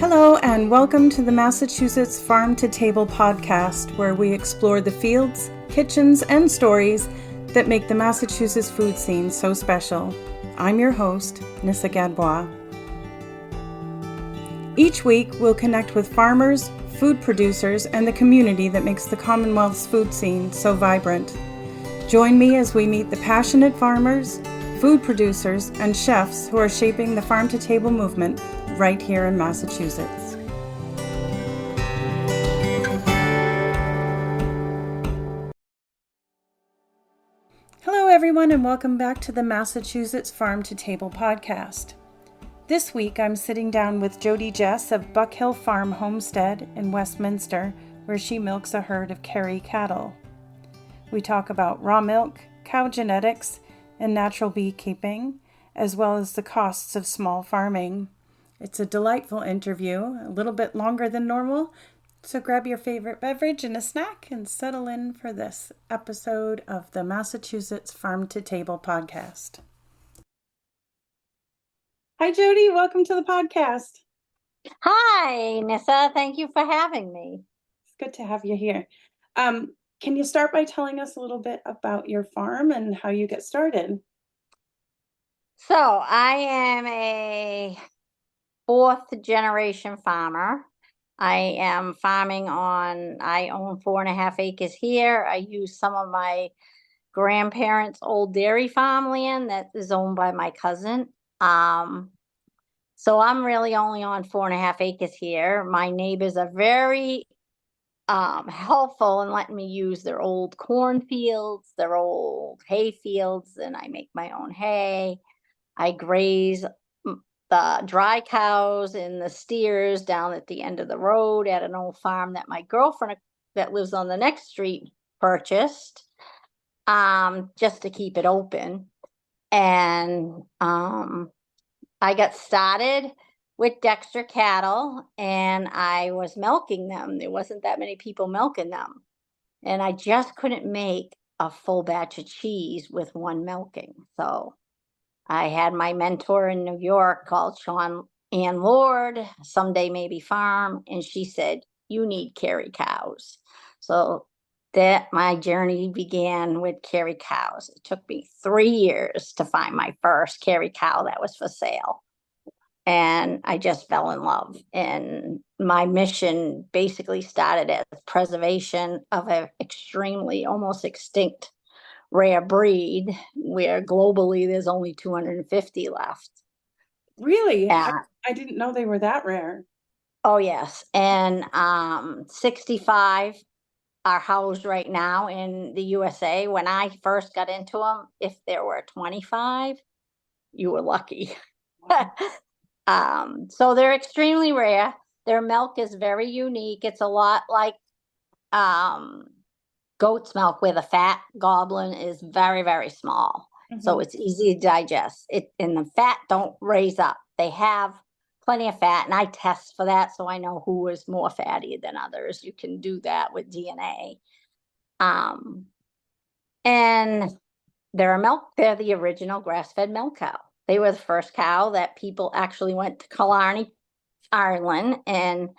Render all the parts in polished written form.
Hello, and welcome to the Massachusetts Farm to Table podcast, where we explore the fields, kitchens, and stories that make the Massachusetts food scene so special. I'm your host, Nissa. Each week, we'll connect with farmers, food producers, and the community that makes the Commonwealth's food scene so vibrant. Join me as we meet the passionate farmers, food producers, and chefs who are shaping the farm to table movement right here in Massachusetts. Hello everyone, and welcome back to the Massachusetts Farm to Table podcast. This week I'm sitting down with Jody Jess of Buckhill Homestead in Westminster, where she milks a herd of Kerry cattle. We talk about raw milk, cow genetics, and natural beekeeping, as well as the costs of small farming. It's a delightful interview, a little bit longer than normal, so grab your favorite beverage and a snack and settle in for this episode of the Massachusetts Farm to Table podcast. Hi, Jody. Welcome to the podcast. Hi, Nissa. Thank you for having me. It's good to have you here. Can you start by telling us a little bit about your farm and how you get started? So I am a fourth generation farmer. I am farming I own 4.5 acres here. I use some of my grandparents' old dairy farmland that is owned by my cousin. So I'm really only on 4.5 acres here. My neighbors are very helpful in letting me use their old cornfields, their old hay fields, and I make my own hay. I graze the dry cows and the steers down at the end of the road at an old farm that my girlfriend that lives on the next street purchased, just to keep it open. And I got started with Dexter cattle, and I was milking them. There wasn't that many people milking them. And I just couldn't make a full batch of cheese with one milking. So I had my mentor in New York called Ann Lord, Someday Maybe Farm, and she said, "You need Kerry cows." So that my journey began with Kerry cows. It took me 3 years to find my first Kerry cow that was for sale. And I just fell in love. And my mission basically started as preservation of an extremely, almost extinct rare breed, where globally there's only 250 left. Really? I didn't know they were that rare. Oh, yes. And 65 are housed right now in the USA. When I first got into them, if there were 25, you were lucky. Wow. So they're extremely rare. Their milk is very unique. It's a lot like goat's milk, where the fat goblin is very, very small. Mm-hmm. So it's easy to digest. And the fat don't raise up. They have plenty of fat, and I test for that, so I know who is more fatty than others. You can do that with DNA. And they're the original grass-fed milk cow. They were the first cow that people actually went to Killarney, Ireland, and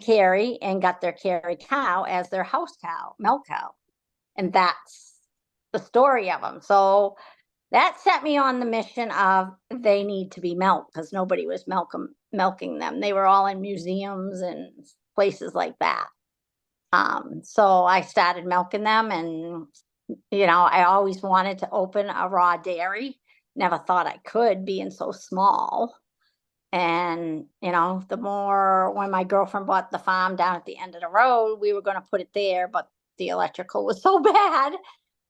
Kerry, and got their Kerry cow as their house cow, milk cow. And that's the story of them. So that set me on the mission of they need to be milked, because nobody was milking them. They were all in museums and places like that. So I started milking them, and I always wanted to open a raw dairy. Never thought I could, being so small. And, when my girlfriend bought the farm down at the end of the road, we were going to put it there, but the electrical was so bad,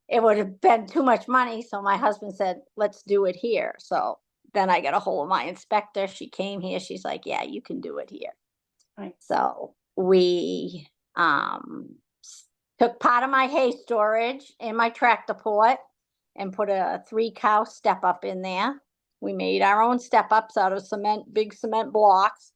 it would have been too much money. So my husband said, "Let's do it here." So then I got a hold of my inspector. She came here. She's like, "Yeah, you can do it here." Right. So we took part of my hay storage in my tractor port and put a 3-cow step up in there. We made our own step ups out of big cement blocks.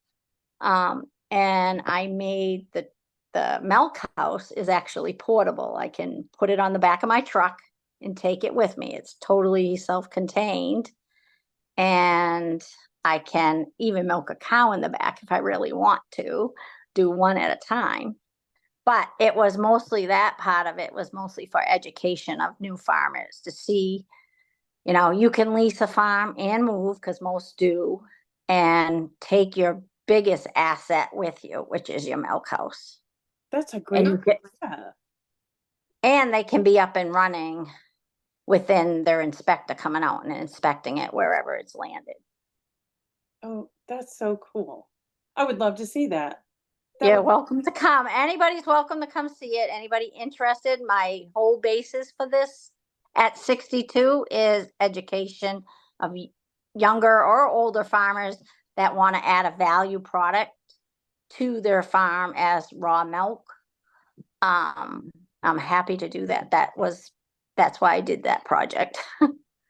And I made the milk house is actually portable. I can put it on the back of my truck and take it with me. It's totally self-contained. And I can even milk a cow in the back if I really want to, do one at a time. But it was mostly, that part of it was mostly for education of new farmers to see, you can lease a farm and move, because most do, and take your biggest asset with you, which is your milk house. That's a great idea. And they can be up and running within their inspector coming out and inspecting it wherever it's landed. Oh, that's so cool. I would love to see that. You're welcome to come. Anybody's welcome to come see it. Anybody interested? My whole basis for this at 62 is education of younger or older farmers that want to add a value product to their farm as raw milk. I'm happy to do that. That's why I did that project.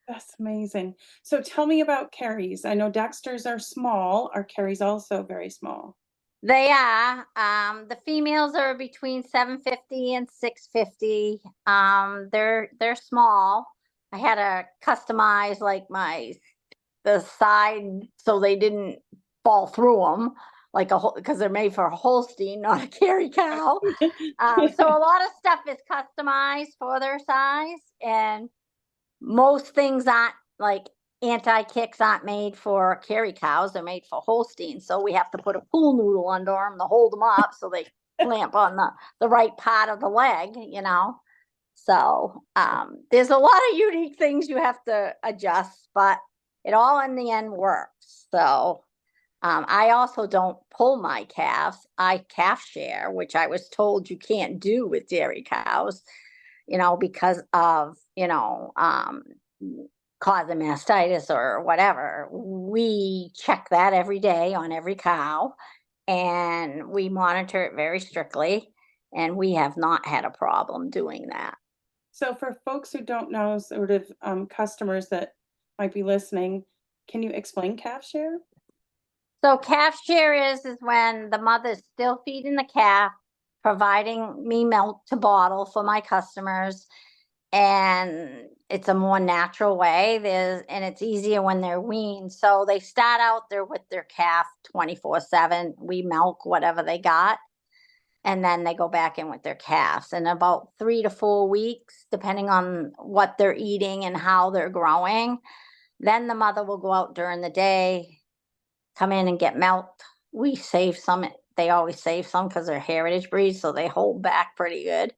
That's amazing. So tell me about Kerry's. I know Dexter's are small. Are Kerry's also very small? They are. The females are between 750 and 650. They're small. I had to customize like the side so they didn't fall through them, because they're made for a Holstein, not a Kerry cow. So a lot of stuff is customized for their size, and most things aren't like anti-kicks aren't made for Kerry cows. They're made for Holsteins. So we have to put a pool noodle under them to hold them up so they clamp on the right part of the leg, So there's a lot of unique things you have to adjust, but it all in the end works. So I also don't pull my calves. I calf share, which I was told you can't do with dairy cows, because of, causing mastitis or whatever. We check that every day on every cow, and we monitor it very strictly, and we have not had a problem doing that. So for folks who don't know, sort of customers that might be listening, can you explain calf share? So calf share is when the mother's still feeding the calf, providing me milk to bottle for my customers, and it's a more natural way. And it's easier when they're weaned. So they start out there with their calf 24/7. We milk whatever they got, and then they go back in with their calves. And about 3 to 4 weeks, depending on what they're eating and how they're growing, then the mother will go out during the day, come in and get milked. We save some. They always save some because they're heritage breeds, so they hold back pretty good.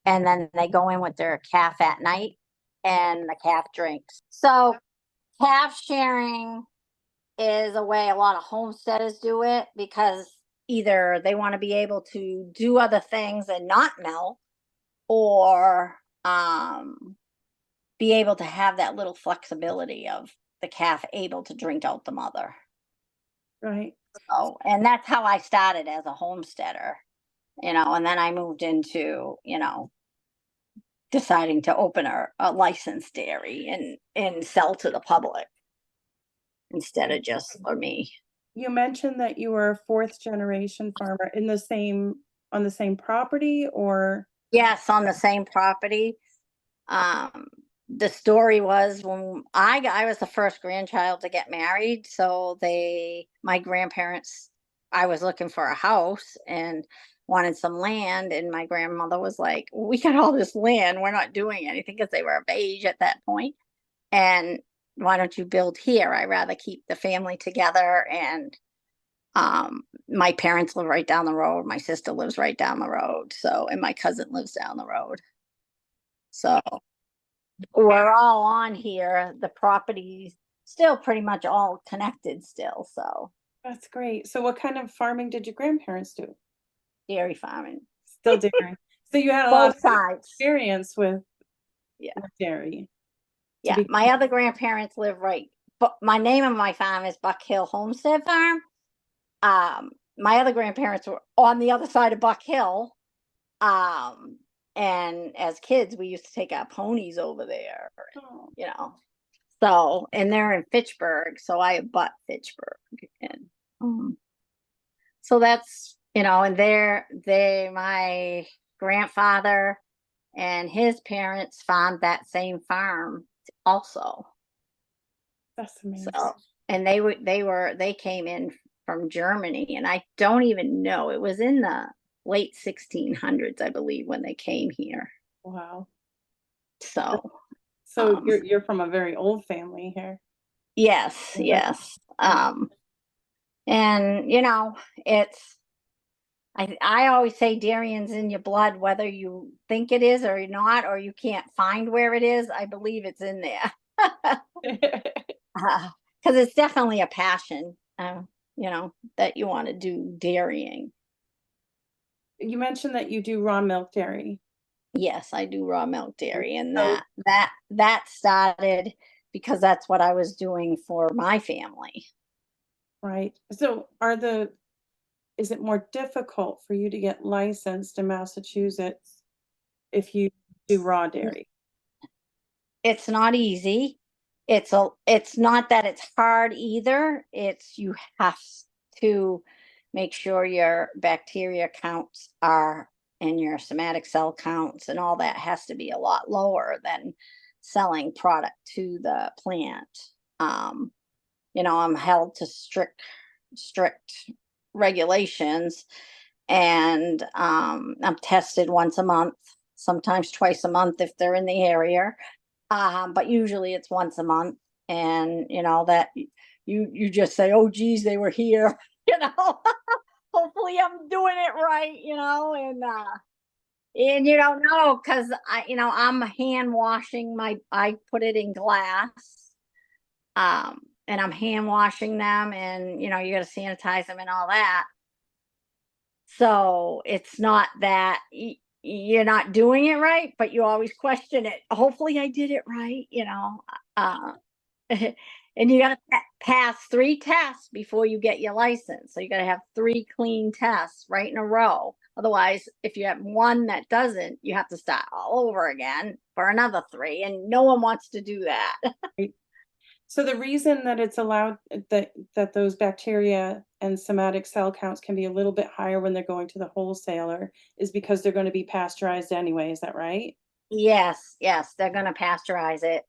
And then they go in with their calf at night, and the calf drinks. So calf sharing is a way a lot of homesteaders do it, because either they want to be able to do other things and not milk, or be able to have that little flexibility of the calf able to drink out the mother. Right. So, and that's how I started as a homesteader, and then I moved into, deciding to open a licensed dairy and sell to the public instead of just for me. You mentioned that you were a fourth generation farmer on the same property, or? Yes, on the same property. The story was when I was the first grandchild to get married. So my grandparents, I was looking for a house and wanted some land. And my grandmother was like, we got all this land. We're not doing anything, because they were of age at that point. And why don't you build here? I'd rather keep the family together. And my parents live right down the road. My sister lives right down the road. And my cousin lives down the road. So we're all on here. The property's still pretty much all connected still. So That's great. So what kind of farming did your grandparents do? dairy farming. Still dairy. So you had a lot Both of sides. experience with Yeah. dairy. Yeah. My other grandparents live but my name of my farm is Buckhill Homestead Farm. My other grandparents were on the other side of Buckhill. And as kids, we used to take our ponies over there, So, and they're in Fitchburg, so I abut Fitchburg. And so that's, and my grandfather and his parents farmed that same farm also. That's amazing. So, and they came in from Germany, and I don't even know, it was in the late 1600s, I believe, when they came here. Wow. So, So you're from a very old family here. yes, yes. And it's, I always say Darian's in your blood, whether you think it is or not, or you can't find where it is. I believe it's in there. Because it's definitely a passion, that you want to do dairying. You mentioned that you do raw milk dairy. Yes, I do raw milk dairy, and So, that started because that's what I was doing for my family. right. So is it more difficult for you to get licensed in Massachusetts if you do raw dairy? It's not easy. It's not that it's hard either. It's you have to make sure your bacteria counts are and your somatic cell counts and all that has to be a lot lower than selling product to the plant. Um, I'm held to strict regulations, and I'm tested once a month, sometimes twice a month if they're in the area. But usually it's once a month, and that you just say, "Oh, geez, they were here." Hopefully I'm doing it right, and you don't know because I'm hand washing I put it in glass, and I'm hand washing them, and you got to sanitize them and all that. So it's not that you're not doing it right, but you always question it. Hopefully I did it right, uh, and you got to pass 3 tests before you get your license. So you got to have 3 clean tests right in a row. Otherwise, if you have one that doesn't, you have to start all over again for another 3. And no one wants to do that. So the reason that it's allowed that those bacteria and somatic cell counts can be a little bit higher when they're going to the wholesaler is because they're going to be pasteurized anyway. Is that right? Yes, yes, they're going to pasteurize it,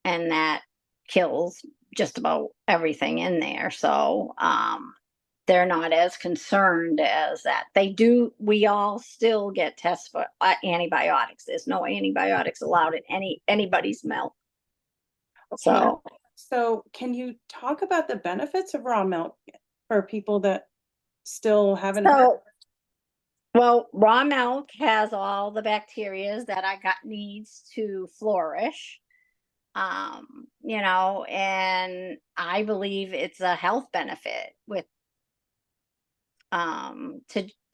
and that kills just about everything in there. So, they're not as concerned as that. We all still get tests for antibiotics. There's no antibiotics allowed in anybody's milk. Okay. So, So can you talk about the benefits of raw milk for people that still haven't heard? so well, raw milk has all the bacteria that I got needs to flourish. And I believe it's a health benefit with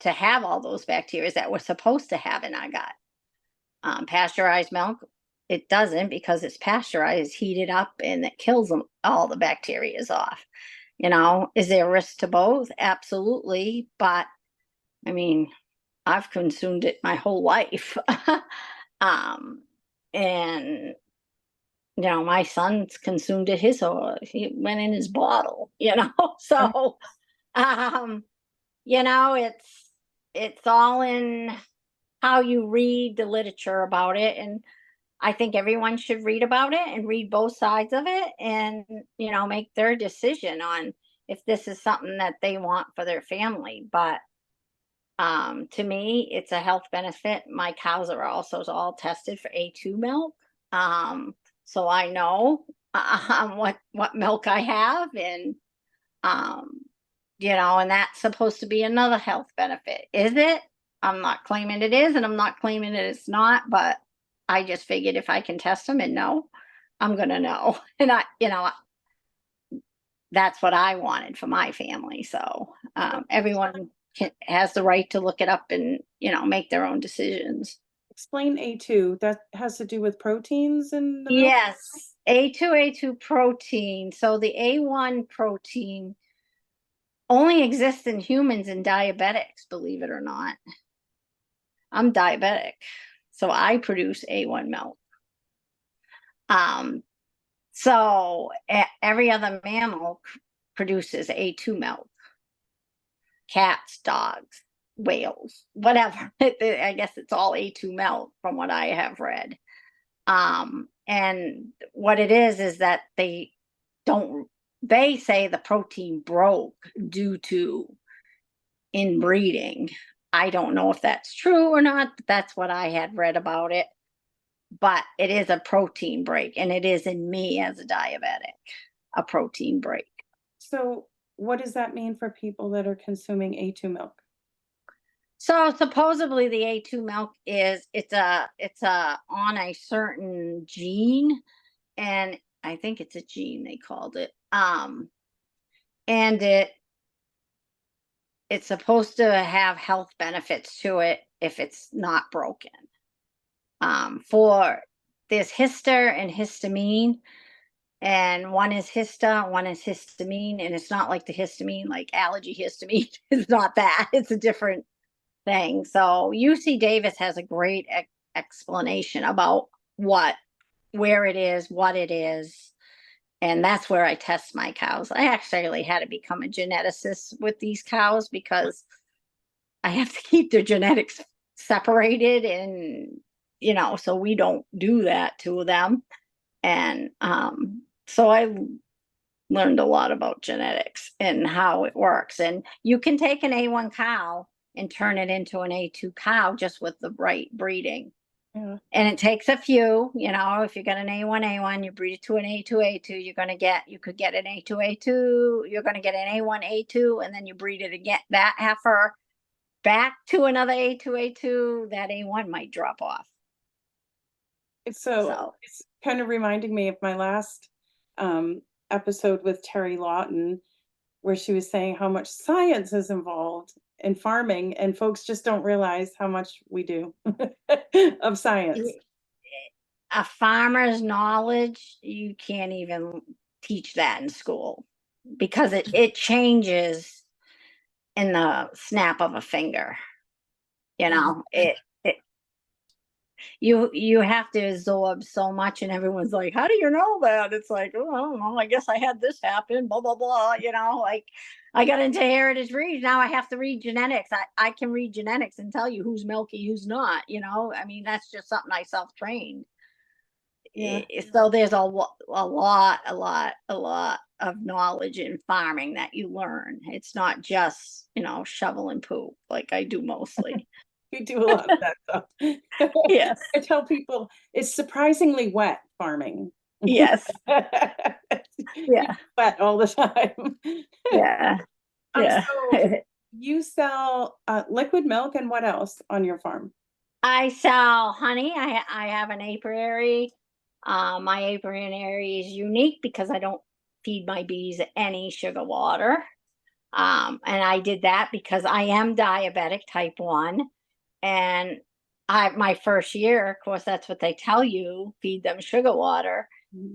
to have all those bacteria that we're supposed to have in our gut. Pasteurized milk, it doesn't, because it's pasteurized, heated up, and it kills them, all the bacteria off. Is there a risk to both? Absolutely. But I mean, I've consumed it my whole life. And my son's consumed it he went in his bottle, so um it's all in how you read the literature about it. And I think everyone should read about it and read both sides of it, and make their decision on if this is something that they want for their family. But to me, it's a health benefit. My cows are also all tested for A2 milk, so I know what milk I have, and um, and that's supposed to be another health benefit. Is it? I'm not claiming it is, and I'm not claiming it's not, but I just figured if I can test them and know, I'm gonna know. And that's what I wanted for my family. So everyone has the right to look it up and make their own decisions. Explain A2. That has to do with proteins in the milk? Yes, A2 protein. So the A1 protein only exists in humans and diabetics, believe it or not. I'm diabetic, so I produce A1 milk. So every other mammal produces A2 milk. Cats, dogs, whales, whatever. I guess it's all A2 milk from what I have read. And what it is that they don't they say the protein broke due to inbreeding. I don't know if that's true or not, but that's what I had read about it. But it is a protein break, and it is in me as a diabetic, a protein break. So what does that mean for people that are consuming A2 milk? So supposedly the A2 milk it's a on a certain gene, and I think it's a gene they called it. And it's supposed to have health benefits to it if it's not broken. For there's hister and histamine, and one is hista, one is histamine, and it's not like the histamine, like allergy histamine. It's not that. It's a different thing. So UC Davis has a great explanation about where it is, what it is, and that's where I test my cows. I actually had to become a geneticist with these cows because I have to keep their genetics separated, and so we don't do that to them. And so I learned a lot about genetics and how it works. And you can take an A1 cow and turn it into an A2 cow just with the right breeding. Yeah. And it takes a few, if you got an A1, you breed it to an A2, you could get an A2, you're going to get an A1, and then you breed it again, that heifer back to another A2, that A1 might drop off. So it's kind of reminding me of my last episode with Terry Lawton, where she was saying how much science is involved in farming, and folks just don't realize how much we do of science. A farmer's knowledge, you can't even teach that in school because it changes in the snap of a finger. You have to absorb so much, and everyone's like, how do you know that? It's like, oh, I don't know, I guess I had this happen, blah blah blah. Like I got into heritage breeds, now I have to read genetics. I can read genetics and tell you who's milky, who's not. I mean, that's just something I self-trained. Yeah. So there's a lot of knowledge in farming that you learn. It's not just shovel and poop like I do mostly. We do a lot of that stuff. Yes. I tell people it's surprisingly wet farming. Yes. Yeah. Wet all the time. Yeah. Yeah. So you sell liquid milk, and what else on your farm? I sell honey. I have an apiary. My apiary is unique because I don't feed my bees any sugar water. And I did that because I am diabetic type 1. And my first year, of course, that's what they tell you, feed them sugar water.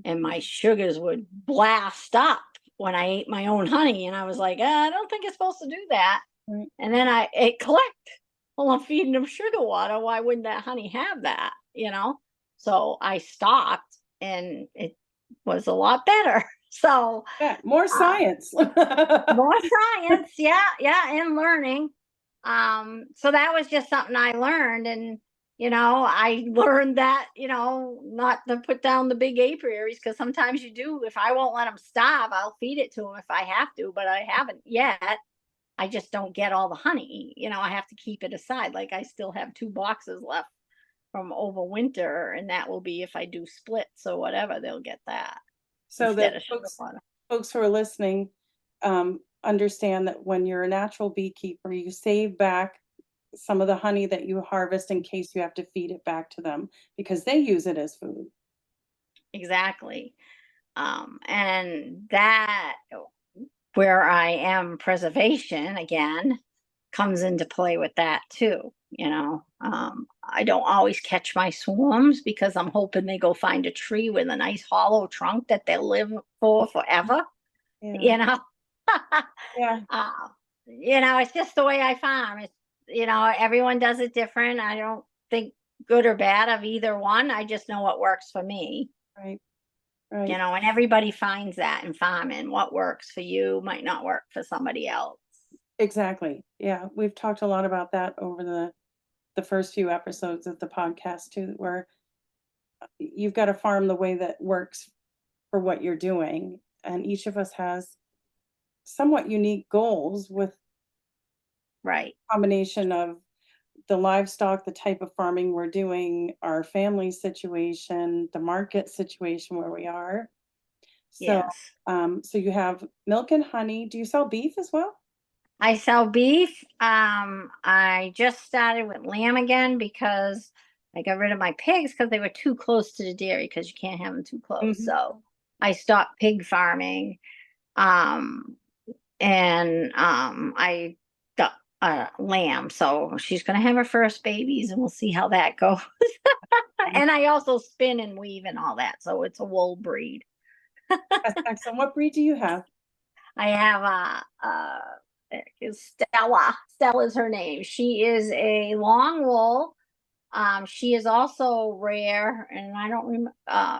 And my sugars would blast up when I ate my own honey. And I was like, I don't think it's supposed to do that. Right. And then it clicked. Well, I'm feeding them sugar water. Why wouldn't that honey have that? So I stopped, and it was a lot better. So yeah, more science. More science. Yeah. And learning. So that was just something I learned. And, I learned that, not to put down the big apiaries, because sometimes you do. If I won't let them starve, I'll feed it to them if I have to, but I haven't yet. I just don't get all the honey. I have to keep it aside. Like I still have 2 boxes left from over winter, and that will be if I do splits or whatever, they'll get that. So that folks who are listening understand that when you're a natural beekeeper, you save back some of the honey that you harvest in case you have to feed it back to them, because they use it as food. Exactly. And that, where I am preservation again, comes into play with that too. I don't always catch my swarms because I'm hoping they go find a tree with a nice hollow trunk that they'll live for forever. Yeah. Yeah. It's just the way I farm. It's, everyone does it different. I don't think good or bad of either one. I just know what works for me. Right. And everybody finds that in farming. What works for you might not work for somebody else. Exactly. Yeah. We've talked a lot about that over the first few episodes of the podcast too, where you've got to farm the way that works for what you're doing. and each of us has somewhat unique goals with Right. combination of the livestock, the type of farming we're doing, our family situation, the market situation where we are. So, Yes. so you have milk and honey. Do you sell beef as well? I sell beef. I just started with lamb again because I got rid of my pigs because they were too close to the dairy because you can't have them too close. Mhm. So I stopped pig farming. Um, and I got lamb. So she's gonna have her first babies, and we'll see how that goes. And I also spin and weave and all that, so it's a wool breed. That's excellent. What breed do you have? I have Stella. Stella's her name. She is a long wool. She is also rare, and I don't remember.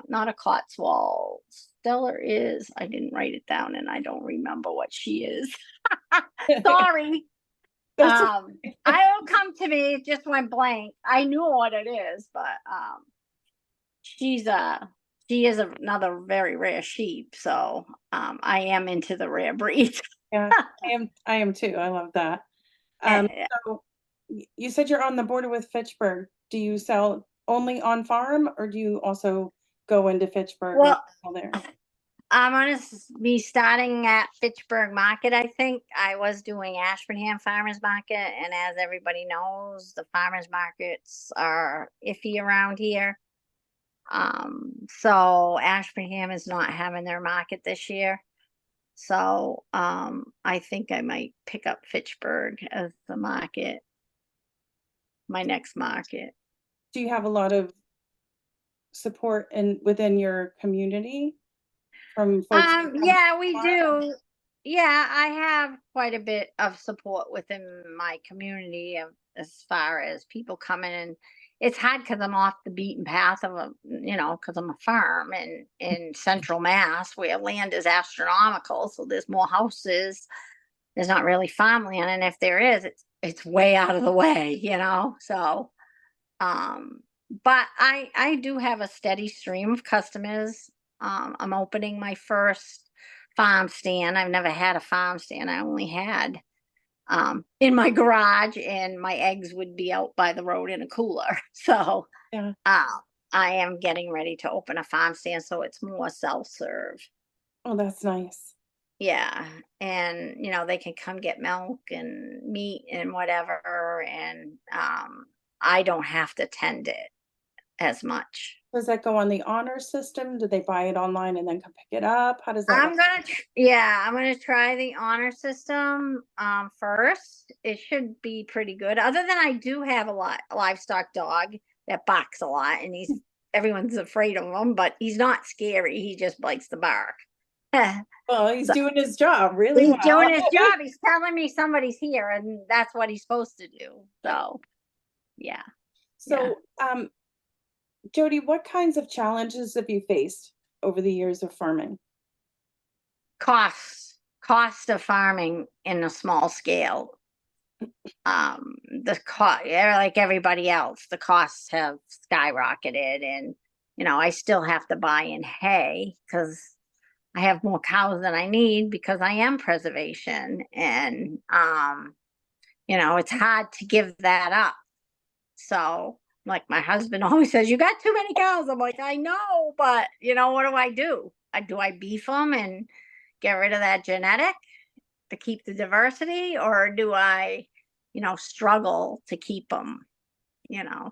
Not a Cotswold. Stellar is. I didn't write it down, and I don't remember what she is. Sorry. That's I will come to me. It just went blank. I knew what it is, but she's she is another very rare sheep. So I am into the rare breeds. yeah, I am too. I love that. Eh, So you said you're on the border with Fitchburg. Do you sell only on farm or do you also go into Fitchburg and well, sell there? I'm gonna be starting at Fitchburg Market. I think I was doing Ashburnham Farmers Market, and as everybody knows, the farmers markets are iffy around here. So Ashburnham is not having their market this year. So I think I might pick up Fitchburg as the market, my next market. Do you have a lot of support within your community from folks that come to Yeah, the we farm? do. Yeah, I have quite a bit of support within my community as far as people coming in. It's hard because I'm off the beaten path of because I'm a farm in central Mass where land is astronomical. So there's more houses. There's not really farmland. And if there is, it's way out of the way. So um, but I do have a steady stream of customers. I'm opening my first farm stand. I've never had a farm stand. I only had in my garage, and my eggs would be out by the road in a cooler. So Yeah. uh, I am getting ready to open a farm stand, so it's more self-serve. Oh, that's nice. Yeah, and they can come get milk and meat and whatever, and I don't have to tend it as much. Does that go on the honor system? Do they buy it online and then come pick it up? How does that work? I'm gonna try the honor system first. It should be pretty good. Other than I do have a livestock dog that barks a lot, and everyone's afraid of him, but he's not scary. He just likes to bark. Well, he's So doing his job really he's doing well. his job. He's telling me somebody's here, and that's what he's supposed to do. So yeah, yeah. So, Jody, what kinds of challenges have you faced over the years of farming? Cost of farming in a small scale. The cost, like everybody else, the costs have skyrocketed, and I still have to buy in hay because I have more cows than I need because I am preservation, and it's hard to give that up. So, like my husband always says, you got too many cows. I'm like, I know, but what do I do? Do I beef them and get rid of that genetic to keep the diversity, or do I, struggle to keep them?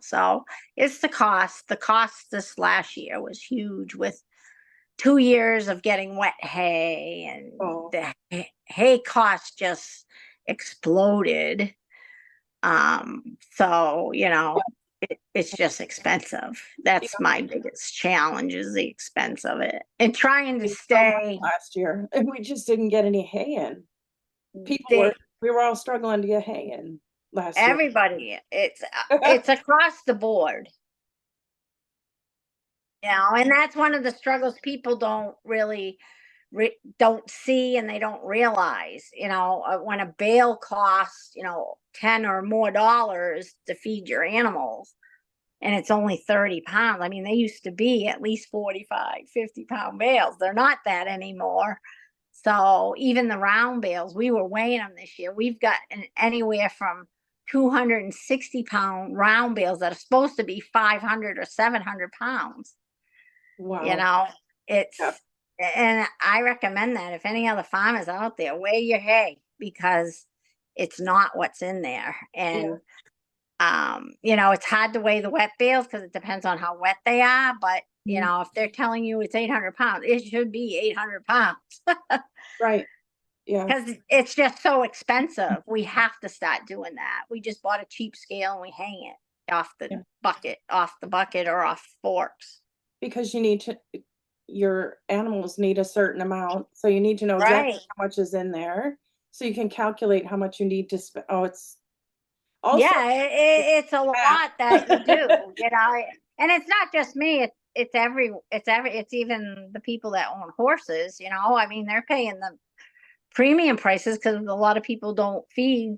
So it's the cost this last year was huge with 2 years of getting wet hay, and Oh, the hay cost just exploded. So it's just expensive. yeah, That's my biggest challenge, is the expense of it, and trying to we so much stay. last year, and we just didn't get any hay in. People They were, we were all struggling to get hay in last year. Everybody, it's across the board. And that's one of the struggles people don't really don't see, and they don't realize, when a bale costs, 10 or more dollars to feed your animals, and it's only 30 pounds. I mean, they used to be at least 45, 50-pound bales. They're not that anymore. So even the round bales, we were weighing them this year. We've got anywhere from 260-pound round bales that are supposed to be 500 or 700 pounds. Wow. It's, Yep. and I recommend that if any other farmers out there, weigh your hay, because it's not what's in there. And it's hard to weigh the wet bales because it depends on how wet they are. But if they're telling you it's 800 pounds, it should be 800 pounds. Right. Yeah. Because it's just so expensive. We have to start doing that. We just bought a cheap scale and we hang it off the bucket or off forks. Because your animals need a certain amount. So you need to know exactly how much is in there. So you can calculate how much you need to spend. Oh, it's also, it's a lot that you do, and it's not just me. It's even the people that own horses. I mean, they're paying the premium prices because a lot of people don't feed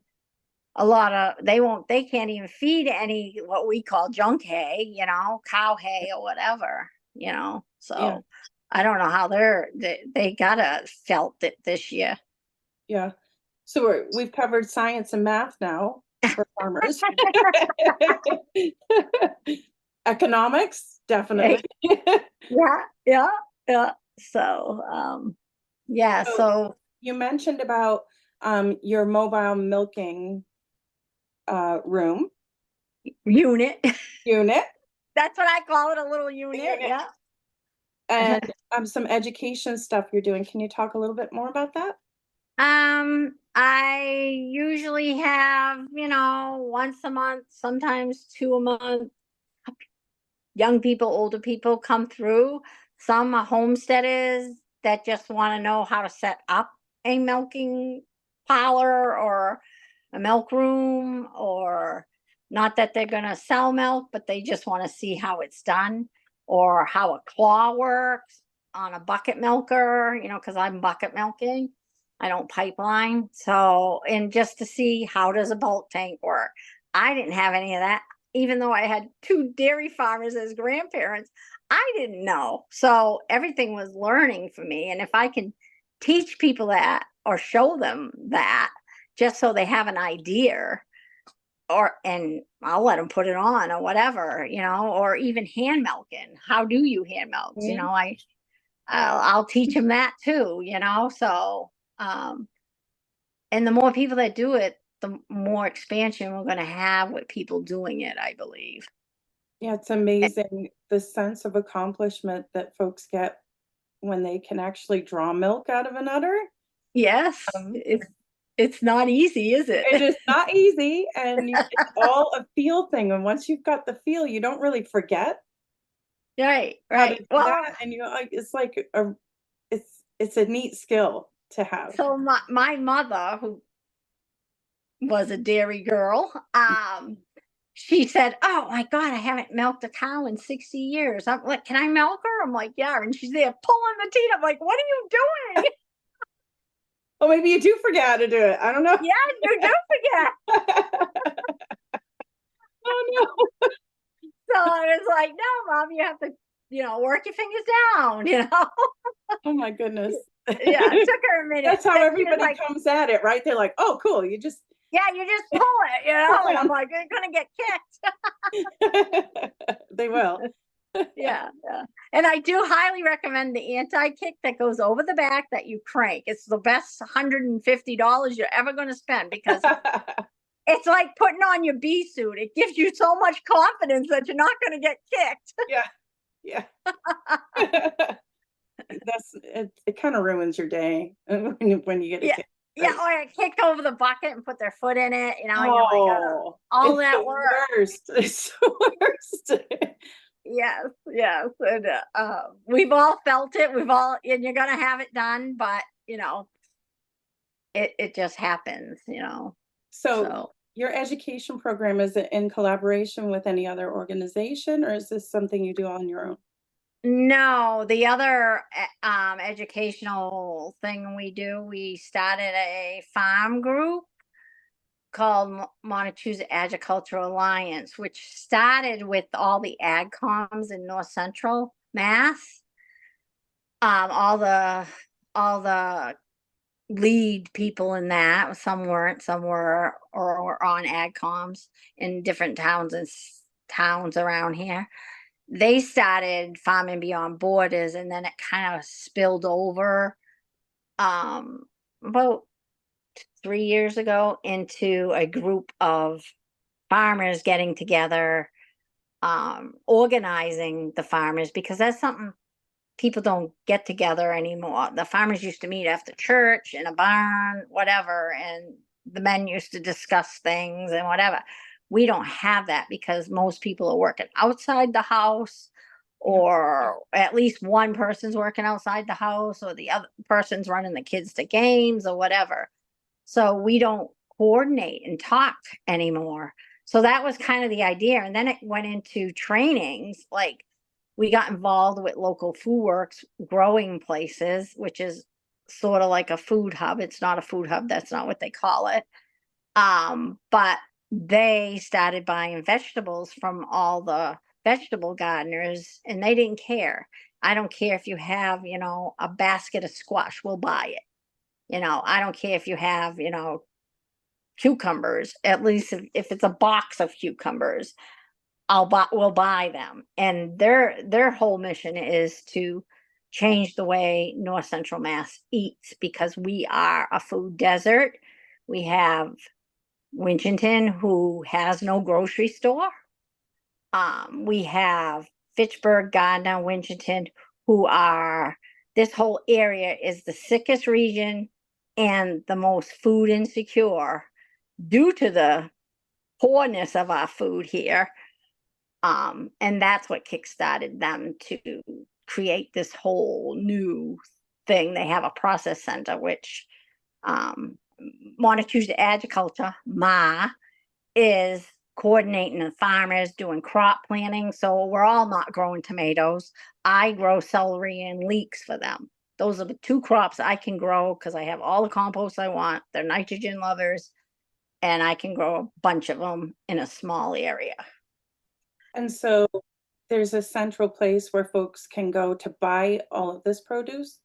they can't even feed any what we call junk hay, cow hay or whatever, so I don't know how they gotta felt it this year. Yeah. So we've covered science and math now for farmers. Economics, definitely. Yeah. So so you mentioned about your mobile milking room unit. That's what I call it, a little unit. Yeah. And some education stuff you're doing. Can you talk a little bit more about that? I usually have, once a month, sometimes 2 a month, young people, older people come through. Some are homesteaders that just want to know how to set up a milking parlor or a milk room, or not that they're going to sell milk, but they just want to see how it's done, or how a claw works on a bucket milker, because I'm bucket milking. I don't pipeline. So, and just to see how does a bulk tank work. I didn't have any of that. Even though I had 2 dairy farmers as grandparents, I didn't know. So everything was learning for me. And if I can teach people that or show them that, just so they have an idea, and I'll let them put it on or whatever, or even hand milking. How do you hand milk? I'll teach them that too, so, and the more people that do it, the more expansion we're going to have with people doing it, I believe. Yeah, it's amazing the sense of accomplishment that folks get when they can actually draw milk out of an udder. Yes, it's not easy, is it? It is not easy, and it's all a feel thing. And once you've got the feel, you don't really forget. Right. That, and it's like it's a neat skill to have. So my mother, who was a dairy girl, she said, "Oh my God, I haven't milked a cow in 60 years." I'm like, "Can I milk her?" I'm like, "Yeah." And she's there pulling the teat. I'm like, "What are you doing?" Well, maybe you do forget how to do it. I don't know. Yeah, you do forget. Oh no. So I was like, "No, Mom, you have to, work your fingers down." Oh my goodness. Yeah, it took her a minute. That's how everybody comes at it, right? They're like, "Oh, cool. You just pull it," and I'm like, "You're gonna get kicked." They will. Yeah. And I do highly recommend the anti-kick that goes over the back that you crank. It's the best $150 you're ever going to spend, because it's like putting on your bee suit. It gives you so much confidence that you're not going to get kicked. Yeah. It kind of ruins your day when you get a kick. Yeah, or it kicked over the bucket and put their foot in it. You're like, all that work. Worst. It's the worst. Yes. And we've all felt it. And you're gonna have it done, but it just happens. So your education program, is it in collaboration with any other organization, or is this something you do on your own? No, the other educational thing we started a farm group called Montechusett Agricultural Alliance, which started with all the ag comms in North Central Mass. All the lead people in that, some weren't, some were, or were on ag comms in different towns and towns around here. They started Farming Beyond Borders, and then it kind of spilled over about 3 years ago into a group of farmers getting together, organizing the farmers, because that's something people don't get together anymore. The farmers used to meet after church in a barn, whatever, and the men used to discuss things and whatever. We don't have that because most people are working outside the house, or at least one person's working outside the house, or the other person's running the kids to games or whatever. So we don't coordinate and talk anymore. So that was kind of the idea. And then it went into trainings. Like, we got involved with local food works growing places, which is sort of like a food hub. It's not a food hub. That's not what they call it. But they started buying vegetables from all the vegetable gardeners, and they didn't care. I don't care if you have, a basket of squash, we'll buy it. I don't care if you have, cucumbers, at least if it's a box of cucumbers, we'll buy them. And their whole mission is to change the way North Central Mass eats, because we are a food desert. We have Winchendon, who has no grocery store. We have Fitchburg, Gardner, Winchendon, this whole area is the sickest region and the most food insecure due to the poorness of our food here. And that's what kickstarted them to create this whole new thing. They have a process center, which Montechusett Agriculture, Ma, is coordinating the farmers, doing crop planning. So we're all not growing tomatoes. I grow celery and leeks for them. Those are the two crops I can grow because I have all the compost I want. They're nitrogen lovers, and I can grow a bunch of them in a small area. And so there's a central place where folks can go to buy all of this produce?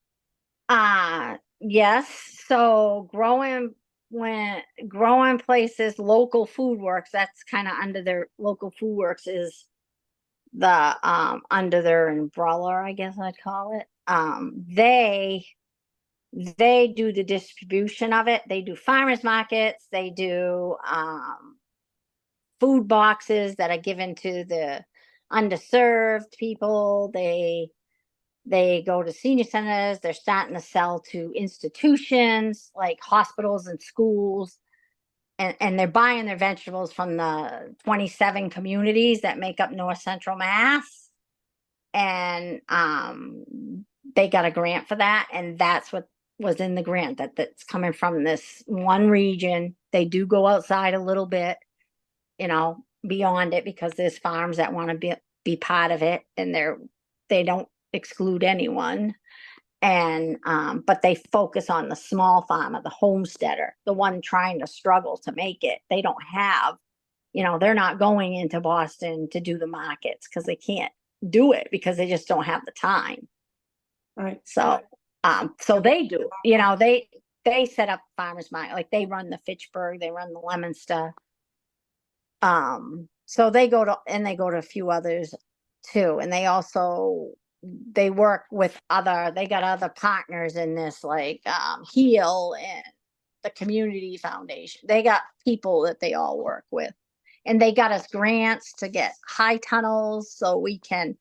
Yes. So growing places, local food works, that's kind of under their local food works is the under their umbrella, I guess I'd call it. They do the distribution of it. They do farmers markets, they do food boxes that are given to the underserved people. They go to senior centers. They're starting to sell to institutions like hospitals and schools. And they're buying their vegetables from the 27 communities that make up North Central Mass. And they got a grant for that. And that's what was in the grant, that's coming from this one region. They do go outside a little bit, beyond it, because there's farms that want to be part of it, and they don't exclude anyone. And but they focus on the small farmer, the homesteader, the one trying to struggle to make it. They don't have, they're not going into Boston to do the markets because they can't do it, because they just don't have the time. Right. So they do, they set up farmers market, like they run the Fitchburg, they run the Leominster. So they go to a few others too. And they work with they got other partners in this, like Heal and the Community Foundation. They got people that they all work with, and they got us grants to get high tunnels so we can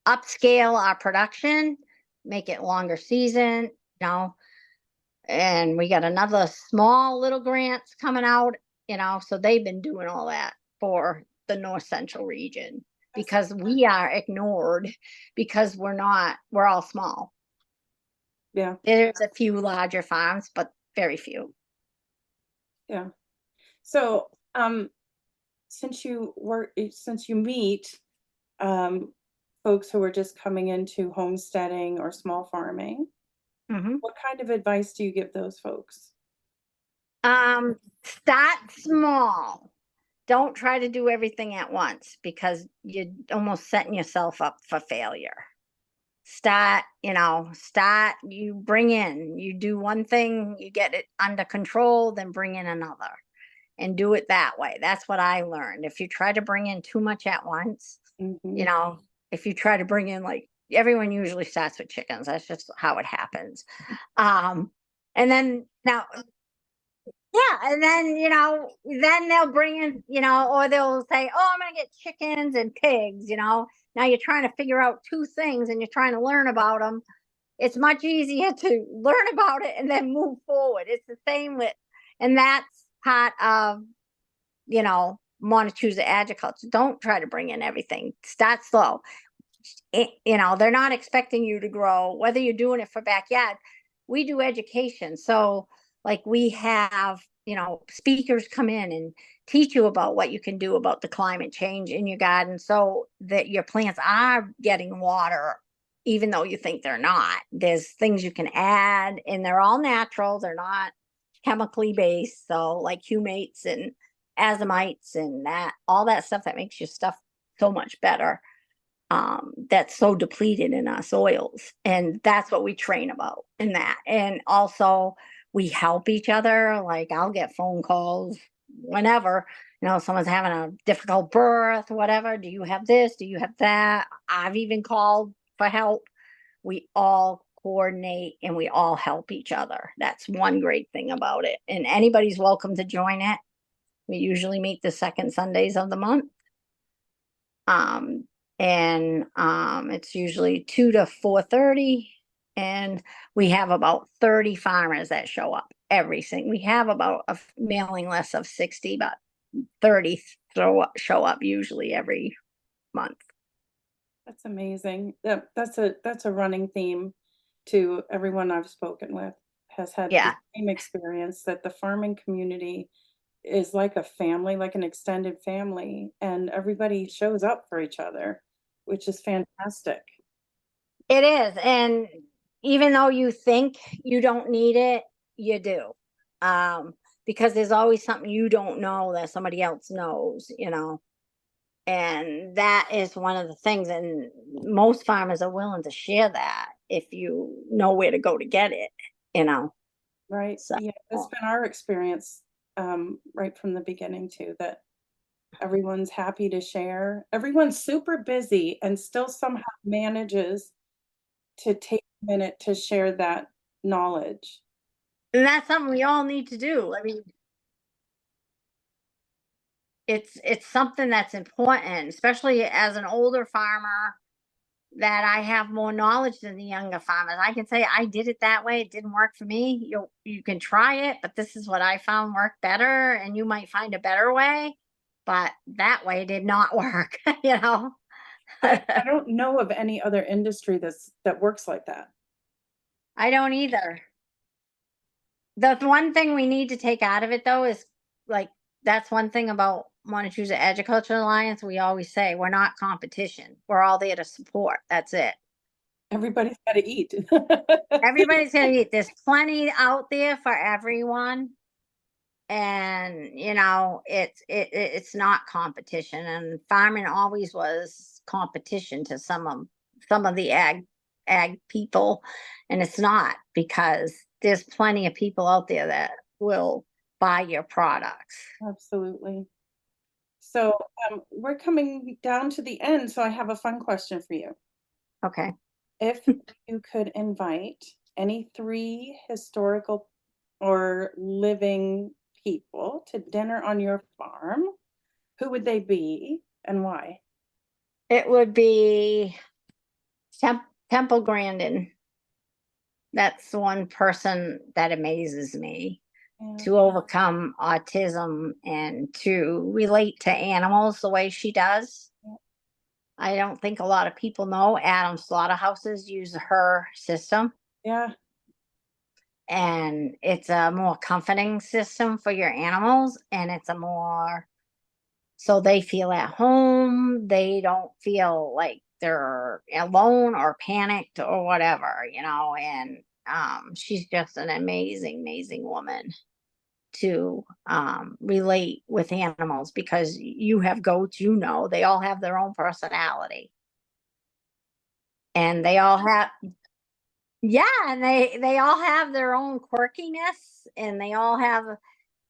upscale our production, make it longer season, and we got another small little grants coming out, so they've been doing all that for the North Central region, because we are ignored, because we're all small. Yeah. There's a few larger farms, but very few. Yeah. So since you meet folks who are just coming into homesteading or small farming, what kind of advice do you give those folks? Start small. Don't try to do everything at once because you're almost setting yourself up for failure. You bring in, you do one thing, you get it under control, then bring in another and do it that way. That's what I learned. If you try to bring in too much at once, Mm-hmm. if you try to bring in, like, everyone usually starts with chickens. That's just how it happens. And then now, yeah, and then they'll bring in, or they'll say, "Oh, I'm going to get chickens and pigs." Now you're trying to figure out two things and you're trying to learn about them. It's much easier to learn about it and then move forward. It's the same and that's part of, Montechusett agriculture. Don't try to bring in everything. Start slow. They're not expecting you to grow, whether you're doing it for backyard. We do education. So, like, we have, speakers come in and teach you about what you can do about the climate change in your garden so that your plants are getting water, even though you think they're not. There's things you can add, and they're all natural. They're not chemically based. So, like humates and azomites and all that stuff that makes your stuff so much better. That's so depleted in our soils. And that's what we train about in that. And also, we help each other. Like, I'll get phone calls whenever, someone's having a difficult birth, whatever. Do you have this? Do you have that? I've even called for help. We all coordinate and we all help each other. That's one great thing about it. And anybody's welcome to join it. We usually meet the second Sundays of the month. It's usually 2 to 4:30, and we have about 30 farmers that show up we have about a mailing list of 60, but 30 show up usually every month. That's amazing. That's a running theme to everyone I've spoken with has had the same experience, that the farming community is like a family, like an extended family, and everybody shows up for each other, which is fantastic. It is. And even though you think you don't need it, you do. Because there's always something you don't know that somebody else knows, and that is one of the things. And most farmers are willing to share that if you know where to go to get it, Right. So, yeah, that's been our experience right from the beginning too, that everyone's happy to share. Everyone's super busy and still somehow manages to take a minute to share that knowledge. and that's something we all need to do. I mean, it's something that's important, especially as an older farmer, that I have more knowledge than the younger farmers. I can say I did it that way. It didn't work for me. You can try it, but this is what I found worked better, and you might find a better way, but that way did not work. I don't know of any other industry that works like that. I don't either. The one thing we need to take out of it, though, is, like, that's one thing about Montechusett Agricultural Alliance. We always say we're not competition. We're all there to support. That's it. Everybody's got to eat. Everybody's gonna eat. There's plenty out there for everyone, and it's not competition. And farming always was competition to some of the ag people, and it's not, because there's plenty of people out there that will buy your products. Absolutely. So we're coming down to the end, so I have a fun question for you. Okay. If you could invite any 3 historical or living people to dinner on your farm, who would they be and why? It would be Temple Grandin. That's the one person that amazes me. To overcome autism and to relate to animals the way she does. I don't think a lot of people know Adam slaughterhouses use her system. Yeah. And it's a more comforting system for your animals, and it's so they feel at home. They don't feel like they're alone or panicked or whatever, and she's just an amazing, amazing woman. to relate with animals, because you have goats, they all have their own personality. And they all have, yeah, and they all have their own quirkiness, and they all have,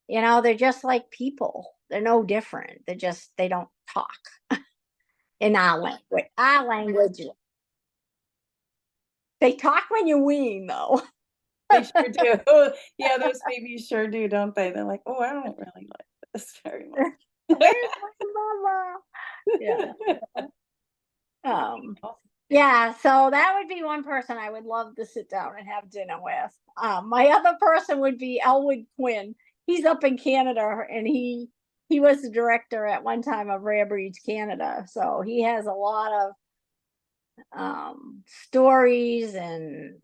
they're just like people. They're no different. They don't talk in our language. Our language. They talk when you wean, though. They sure do. Yeah, those babies sure do, don't they? They're like, oh, I don't really like this very much. Where's my mama? Yeah. Yeah, so that would be one person I would love to sit down and have dinner with. My other person would be Elwood Quinn. He's up in Canada, and he was the director at one time of Rare Breeds Canada. So he has a lot of stories, and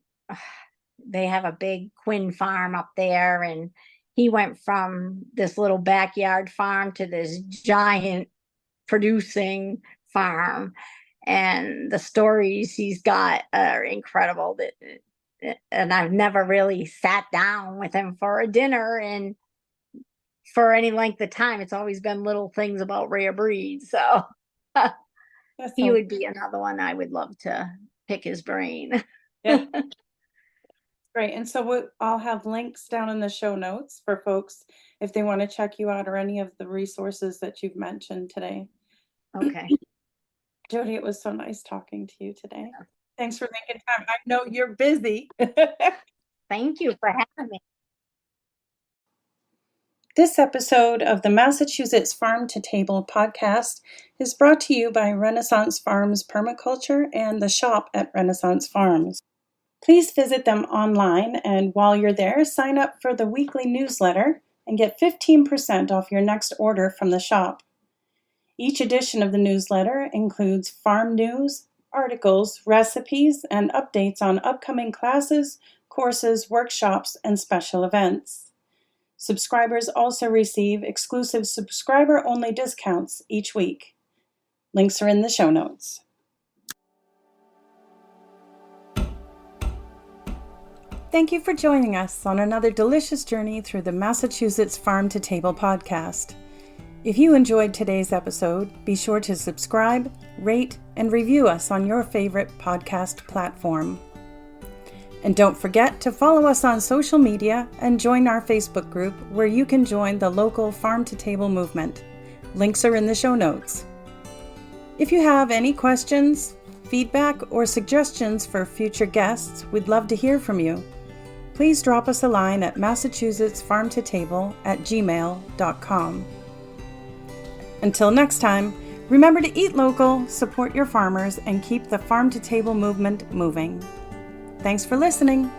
they have a big Quinn farm up there, and he went from this little backyard farm to this giant producing farm. And the stories he's got are incredible. And I've never really sat down with him for a dinner and for any length of time. It's always been little things about rare breeds. So he would be another one I would love to pick his brain. Yeah. Great. And so I'll have links down in the show notes for folks if they want to check you out or any of the resources that you've mentioned today. Okay. Jody, it was so nice talking to you today. Thanks for making time. I know you're busy. Thank you for having me. This episode of the Massachusetts Farm to Table podcast is brought to you by Renaissance Farms Permaculture and the shop at Renaissance Farms. Please visit them online, and while you're there, sign up for the weekly newsletter and get 15% off your next order from the shop. Each edition of the newsletter includes farm news, articles, recipes, and updates on upcoming classes, courses, workshops, and special events. Subscribers also receive exclusive subscriber-only discounts each week. Links are in the show notes. Thank you for joining us on another delicious journey through the Massachusetts Farm to Table podcast. If you enjoyed today's episode, be sure to subscribe, rate, and review us on your favorite podcast platform. And don't forget to follow us on social media and join our Facebook group where you can join the local Farm to Table movement. Links are in the show notes. If you have any questions, feedback, or suggestions for future guests, we'd love to hear from you. Please drop us a line at massachusettsfarmtotable@gmail.com. Until next time, remember to eat local, support your farmers, and keep the farm to table movement moving. Thanks for listening.